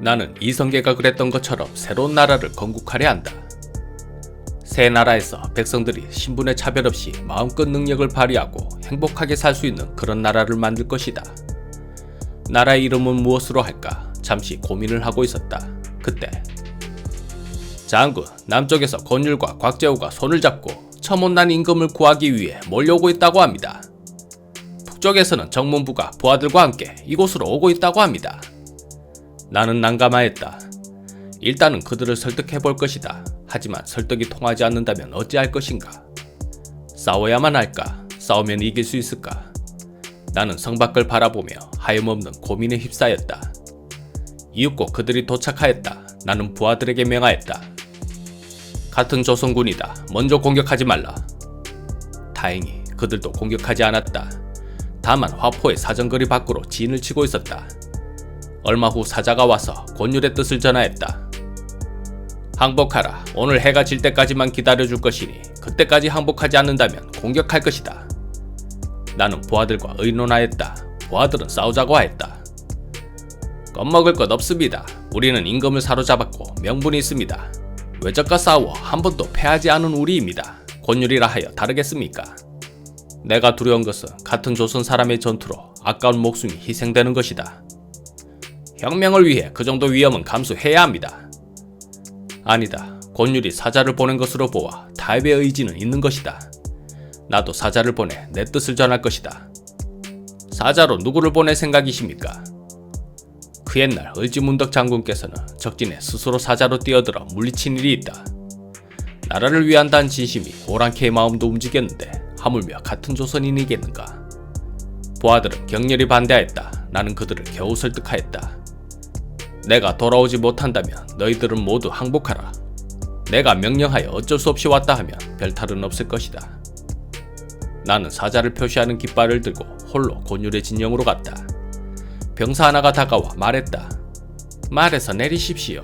나는 이성계가 그랬던 것처럼 새로운 나라를 건국하려 한다. 새 나라에서 백성들이 신분의 차별 없이 마음껏 능력을 발휘하고 행복하게 살 수 있는 그런 나라를 만들 것이다. 나라의 이름은 무엇으로 할까 잠시 고민을 하고 있었다. 그때 장군, 남쪽에서 권율과 곽재우가 손을 잡고 처못난 임금을 구하기 위해 몰려오고 있다고 합니다. 북쪽에서는 정문부가 부하들과 함께 이곳으로 오고 있다고 합니다. 나는 난감하였다. 일단은 그들을 설득해볼 것이다. 하지만 설득이 통하지 않는다면 어찌할 것인가? 싸워야만 할까? 싸우면 이길 수 있을까? 나는 성 밖을 바라보며 하염없는 고민에 휩싸였다. 이윽고 그들이 도착하였다. 나는 부하들에게 명하였다. 같은 조선군이다. 먼저 공격하지 말라. 다행히 그들도 공격하지 않았다. 다만 화포의 사정거리 밖으로 진을 치고 있었다. 얼마 후 사자가 와서 권율의 뜻을 전하였다. 항복하라. 오늘 해가 질 때까지만 기다려줄 것이니 그때까지 항복하지 않는다면 공격할 것이다. 나는 부하들과 의논하였다. 부하들은 싸우자고 하였다. 겁먹을 것 없습니다. 우리는 임금을 사로잡았고 명분이 있습니다. 외적과 싸워 한 번도 패하지 않은 우리입니다. 권율이라 하여 다르겠습니까? 내가 두려운 것은 같은 조선 사람의 전투로 아까운 목숨이 희생되는 것이다. 혁명을 위해 그 정도 위험은 감수해야 합니다. 아니다. 권율이 사자를 보낸 것으로 보아 타협의 의지는 있는 것이다. 나도 사자를 보내 내 뜻을 전할 것이다. 사자로 누구를 보낼 생각이십니까? 그 옛날 을지문덕 장군께서는 적진에 스스로 사자로 뛰어들어 물리친 일이 있다. 나라를 위한다는 진심이 오랑캐의 마음도 움직였는데 하물며 같은 조선인이겠는가? 부하들은 격렬히 반대하였다. 나는 그들을 겨우 설득하였다. 내가 돌아오지 못한다면 너희들은 모두 항복하라. 내가 명령하여 어쩔 수 없이 왔다 하면 별탈은 없을 것이다. 나는 사자를 표시하는 깃발을 들고 홀로 권율의 진영으로 갔다. 병사 하나가 다가와 말했다. 말에서 내리십시오.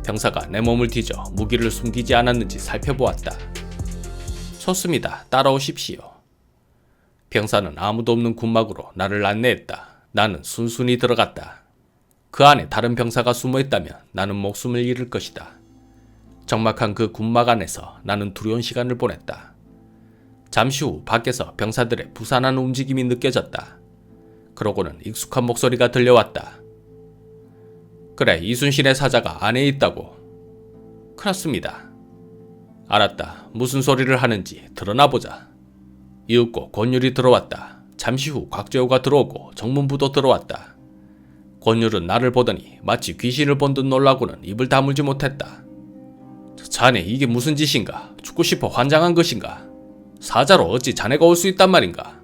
병사가 내 몸을 뒤져 무기를 숨기지 않았는지 살펴보았다. 좋습니다. 따라오십시오. 병사는 아무도 없는 군막으로 나를 안내했다. 나는 순순히 들어갔다. 그 안에 다른 병사가 숨어있다면 나는 목숨을 잃을 것이다. 적막한 그 군막 안에서 나는 두려운 시간을 보냈다. 잠시 후 밖에서 병사들의 부산한 움직임이 느껴졌다. 그러고는 익숙한 목소리가 들려왔다. 그래, 이순신의 사자가 안에 있다고. 그렇습니다. 알았다. 무슨 소리를 하는지 드러나보자. 이윽고 권율이 들어왔다. 잠시 후 곽재우가 들어오고 정문부도 들어왔다. 권율은 나를 보더니 마치 귀신을 본 듯 놀라고는 입을 다물지 못했다. 자네 이게 무슨 짓인가? 죽고 싶어 환장한 것인가? 사자로 어찌 자네가 올 수 있단 말인가?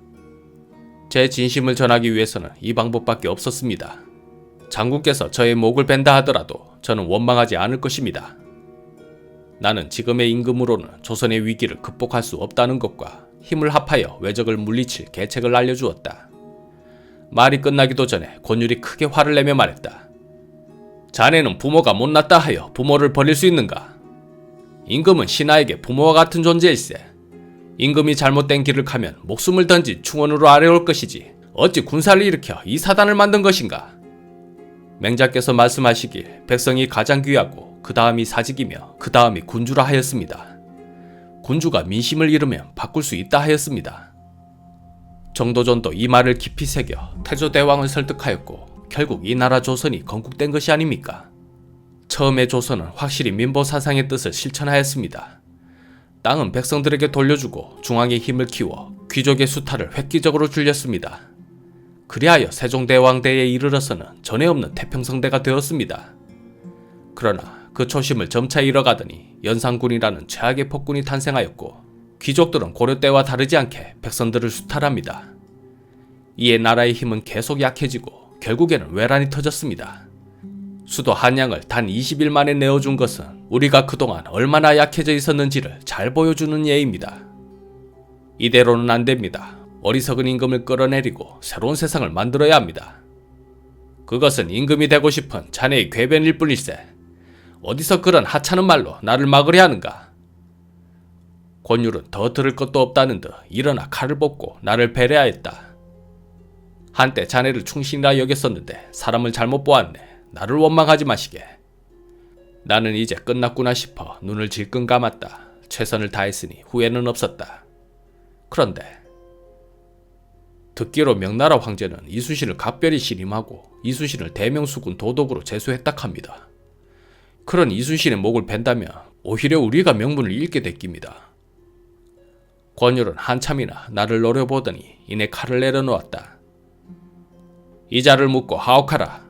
제 진심을 전하기 위해서는 이 방법밖에 없었습니다. 장군께서 저의 목을 벤다 하더라도 저는 원망하지 않을 것입니다. 나는 지금의 임금으로는 조선의 위기를 극복할 수 없다는 것과 힘을 합하여 외적을 물리칠 계책을 알려주었다. 말이 끝나기도 전에 권율이 크게 화를 내며 말했다. 자네는 부모가 못났다 하여 부모를 버릴 수 있는가? 임금은 신하에게 부모와 같은 존재일세. 임금이 잘못된 길을 가면 목숨을 던진 충원으로 아래올 것이지 어찌 군사를 일으켜 이 사단을 만든 것인가? 맹자께서 말씀하시길 백성이 가장 귀하고 그 다음이 사직이며 그 다음이 군주라 하였습니다. 군주가 민심을 잃으면 바꿀 수 있다 하였습니다. 정도전도 이 말을 깊이 새겨 태조대왕을 설득하였고 결국 이 나라 조선이 건국된 것이 아닙니까? 처음에 조선은 확실히 민보사상의 뜻을 실천하였습니다. 땅은 백성들에게 돌려주고 중앙의 힘을 키워 귀족의 수탈을 획기적으로 줄였습니다. 그리하여 세종대왕대에 이르러서는 전에 없는 태평성대가 되었습니다. 그러나 그 초심을 점차 잃어가더니 연산군이라는 최악의 폭군이 탄생하였고 귀족들은 고려 때와 다르지 않게 백성들을 수탈합니다. 이에 나라의 힘은 계속 약해지고 결국에는 외란이 터졌습니다. 수도 한양을 단 20일 만에 내어준 것은 우리가 그동안 얼마나 약해져 있었는지를 잘 보여주는 예입니다. 이대로는 안 됩니다. 어리석은 임금을 끌어내리고 새로운 세상을 만들어야 합니다. 그것은 임금이 되고 싶은 자네의 궤변일 뿐일세. 어디서 그런 하찮은 말로 나를 막으려 하는가? 권율은 더 들을 것도 없다는 듯 일어나 칼을 뽑고 나를 배려하였다. 한때 자네를 충신이라 여겼었는데 사람을 잘못 보았네. 나를 원망하지 마시게. 나는 이제 끝났구나 싶어 눈을 질끈 감았다. 최선을 다했으니 후회는 없었다. 그런데 듣기로 명나라 황제는 이순신을 각별히 신임하고 이순신을 대명수군 도독으로 제수했다 합니다. 그런 이순신의 목을 벤다면 오히려 우리가 명분을 잃게 됐깁니다. 권율은 한참이나 나를 노려보더니 이내 칼을 내려놓았다. 이자를 묻고 하옥하라.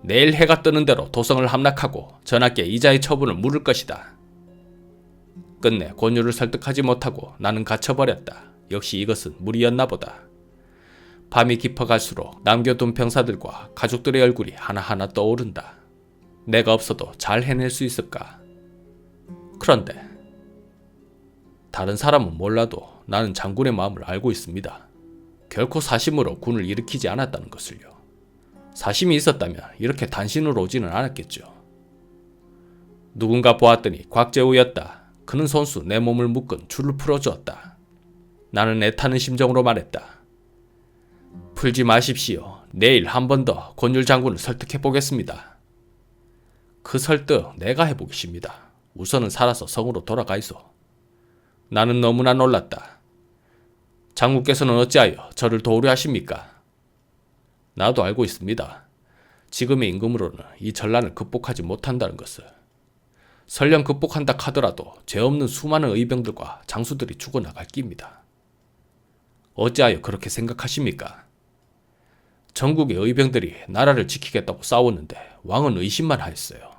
내일 해가 뜨는 대로 도성을 함락하고 전하께 이자의 처분을 물을 것이다. 끝내 권율을 설득하지 못하고 나는 갇혀버렸다. 역시 이것은 무리였나 보다. 밤이 깊어갈수록 남겨둔 병사들과 가족들의 얼굴이 하나하나 떠오른다. 내가 없어도 잘 해낼 수 있을까? 그런데 다른 사람은 몰라도 나는 장군의 마음을 알고 있습니다. 결코 사심으로 군을 일으키지 않았다는 것을요. 사심이 있었다면 이렇게 단신으로 오지는 않았겠죠. 누군가 보았더니 곽재우였다. 그는 손수 내 몸을 묶은 줄을 풀어주었다. 나는 애타는 심정으로 말했다. 풀지 마십시오. 내일 한 번 더 권율 장군을 설득해보겠습니다. 그 설득 내가 해보겠습니다. 우선은 살아서 성으로 돌아가이소. 나는 너무나 놀랐다. 장군께서는 어찌하여 저를 도우려 하십니까? 나도 알고 있습니다. 지금의 임금으로는 이 전란을 극복하지 못한다는 것을. 설령 극복한다 하더라도 죄 없는 수많은 의병들과 장수들이 죽어나갈 깁니다. 어찌하여 그렇게 생각하십니까? 전국의 의병들이 나라를 지키겠다고 싸웠는데 왕은 의심만 하였어요.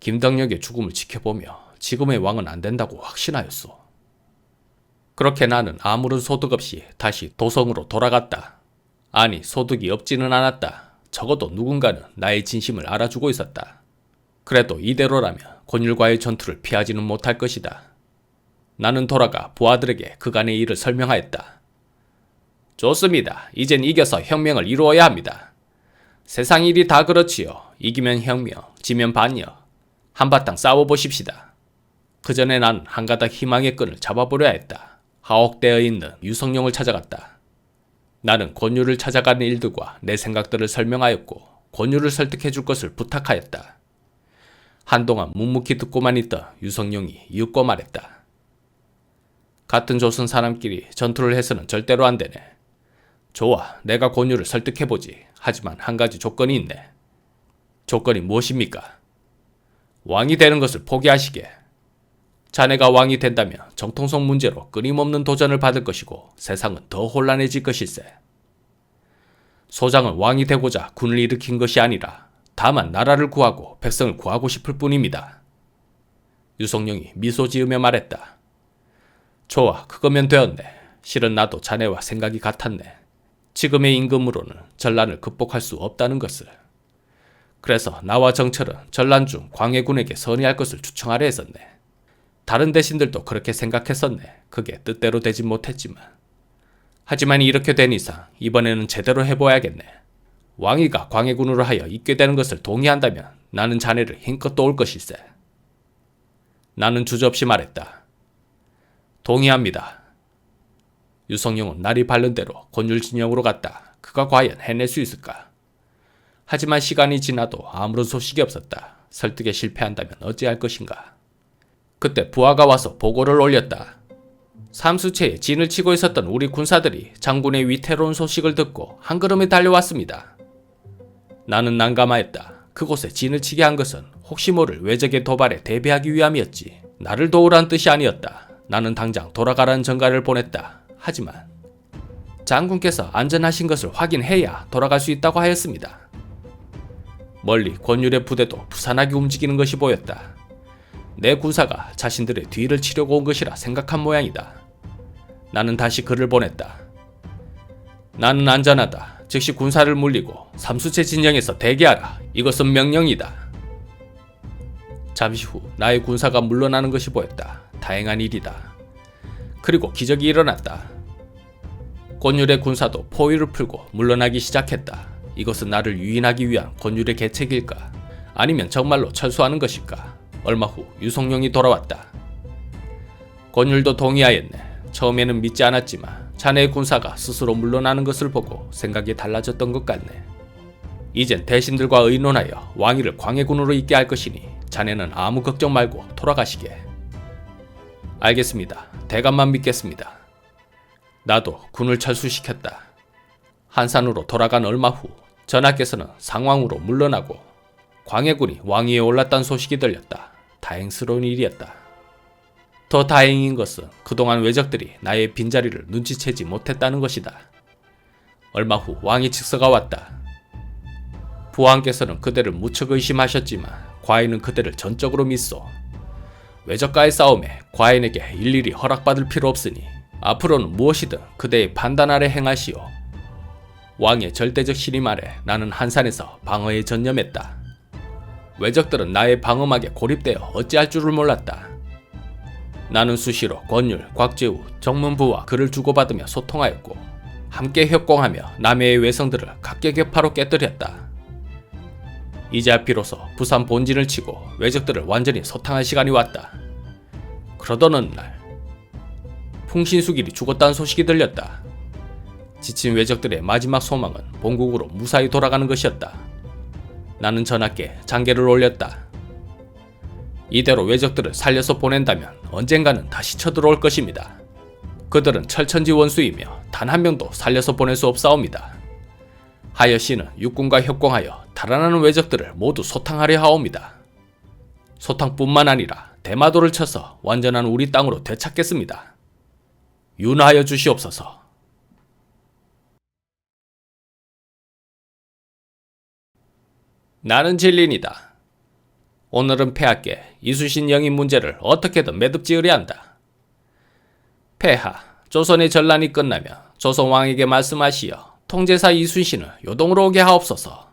김덕력의 죽음을 지켜보며 지금의 왕은 안 된다고 확신하였소. 그렇게 나는 아무런 소득 없이 다시 도성으로 돌아갔다. 아니, 소득이 없지는 않았다. 적어도 누군가는 나의 진심을 알아주고 있었다. 그래도 이대로라면 권율과의 전투를 피하지는 못할 것이다. 나는 돌아가 부하들에게 그간의 일을 설명하였다. 좋습니다. 이젠 이겨서 혁명을 이루어야 합니다. 세상 일이 다 그렇지요. 이기면 혁명, 지면 반역. 한바탕 싸워보십시다. 그 전에 난 한 가닥 희망의 끈을 잡아보려 했다. 하옥되어 있는 유성룡을 찾아갔다. 나는 권율을 찾아가는 일들과 내 생각들을 설명하였고 권율을 설득해줄 것을 부탁하였다. 한동안 묵묵히 듣고만 있던 유성룡이 이윽고 말했다. 같은 조선 사람끼리 전투를 해서는 절대로 안 되네. 좋아, 내가 권율을 설득해보지. 하지만 한 가지 조건이 있네. 조건이 무엇입니까? 왕이 되는 것을 포기하시게. 자네가 왕이 된다면 정통성 문제로 끊임없는 도전을 받을 것이고 세상은 더 혼란해질 것일세. 소장은 왕이 되고자 군을 일으킨 것이 아니라 다만 나라를 구하고 백성을 구하고 싶을 뿐입니다. 유성룡이 미소 지으며 말했다. 좋아, 그거면 되었네. 실은 나도 자네와 생각이 같았네. 지금의 임금으로는 전란을 극복할 수 없다는 것을. 그래서 나와 정철은 전란 중 광해군에게 선의할 것을 추청하려 했었네. 다른 대신들도 그렇게 생각했었네. 그게 뜻대로 되진 못했지만. 하지만 이렇게 된 이상 이번에는 제대로 해봐야겠네. 왕위가 광해군으로 하여 있게 되는 것을 동의한다면 나는 자네를 힘껏 도울 것일세. 나는 주저없이 말했다. 동의합니다. 유성룡은 날이 밝는 대로 권율 진영으로 갔다. 그가 과연 해낼 수 있을까? 하지만 시간이 지나도 아무런 소식이 없었다. 설득에 실패한다면 어찌할 것인가? 그때 부하가 와서 보고를 올렸다. 삼수체에 진을 치고 있었던 우리 군사들이 장군의 위태로운 소식을 듣고 한 걸음에 달려왔습니다. 나는 난감하였다. 그곳에 진을 치게 한 것은 혹시 모를 외적의 도발에 대비하기 위함이었지. 나를 도우라는 뜻이 아니었다. 나는 당장 돌아가라는 전가를 보냈다. 하지만 장군께서 안전하신 것을 확인해야 돌아갈 수 있다고 하였습니다. 멀리 권율의 부대도 부산하게 움직이는 것이 보였다. 내 군사가 자신들의 뒤를 치려고 온 것이라 생각한 모양이다. 나는 다시 글을 보냈다. 나는 안전하다. 즉시 군사를 물리고 삼수체 진영에서 대기하라. 이것은 명령이다. 잠시 후 나의 군사가 물러나는 것이 보였다. 다행한 일이다. 그리고 기적이 일어났다. 권율의 군사도 포위를 풀고 물러나기 시작했다. 이것은 나를 유인하기 위한 권율의 계책일까? 아니면 정말로 철수하는 것일까? 얼마 후 유성룡이 돌아왔다. 권율도 동의하였네. 처음에는 믿지 않았지만 자네의 군사가 스스로 물러나는 것을 보고 생각이 달라졌던 것 같네. 이젠 대신들과 의논하여 왕위를 광해군으로 잇게 할 것이니 자네는 아무 걱정 말고 돌아가시게. 알겠습니다. 대감만 믿겠습니다. 나도 군을 철수시켰다. 한산으로 돌아간 얼마 후 전하께서는 상왕으로 물러나고 광해군이 왕위에 올랐다는 소식이 들렸다. 다행스러운 일이었다. 더 다행인 것은 그동안 왜적들이 나의 빈자리를 눈치채지 못했다는 것이다. 얼마 후 왕의 직서가 왔다. 부왕께서는 그대를 무척 의심하셨지만 과인은 그대를 전적으로 믿소. 왜적과의 싸움에 과인에게 일일이 허락받을 필요 없으니 앞으로는 무엇이든 그대의 판단 아래 행하시오. 왕의 절대적 신임 아래 나는 한산에서 방어에 전념했다. 왜적들은 나의 방어막에 고립되어 어찌할 줄을 몰랐다. 나는 수시로 권율, 곽재우, 정문부와 글을 주고받으며 소통하였고 함께 협공하며 남해의 외성들을 각계격파로 깨뜨렸다. 이제 비로소 부산 본진을 치고 왜적들을 완전히 소탕할 시간이 왔다. 그러던 어느 날 풍신수길이 죽었다는 소식이 들렸다. 지친 왜적들의 마지막 소망은 본국으로 무사히 돌아가는 것이었다. 나는 전하께 장계를 올렸다. 이대로 왜적들을 살려서 보낸다면 언젠가는 다시 쳐들어올 것입니다. 그들은 철천지 원수이며 단 한 명도 살려서 보낼 수 없사옵니다. 하여 씨는 육군과 협공하여 달아나는 왜적들을 모두 소탕하려 하옵니다. 소탕뿐만 아니라 대마도를 쳐서 완전한 우리 땅으로 되찾겠습니다. 윤하여 주시옵소서. 나는 진린이다. 오늘은 폐하께 이순신 영입 문제를 어떻게든 매듭지으려 한다. 폐하, 조선의 전란이 끝나면 조선왕에게 말씀하시어 통제사 이순신을 요동으로 오게 하옵소서.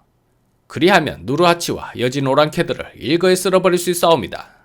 그리하면 누르하치와 여진 오랑캐들을 일거에 쓸어버릴 수 있사옵니다.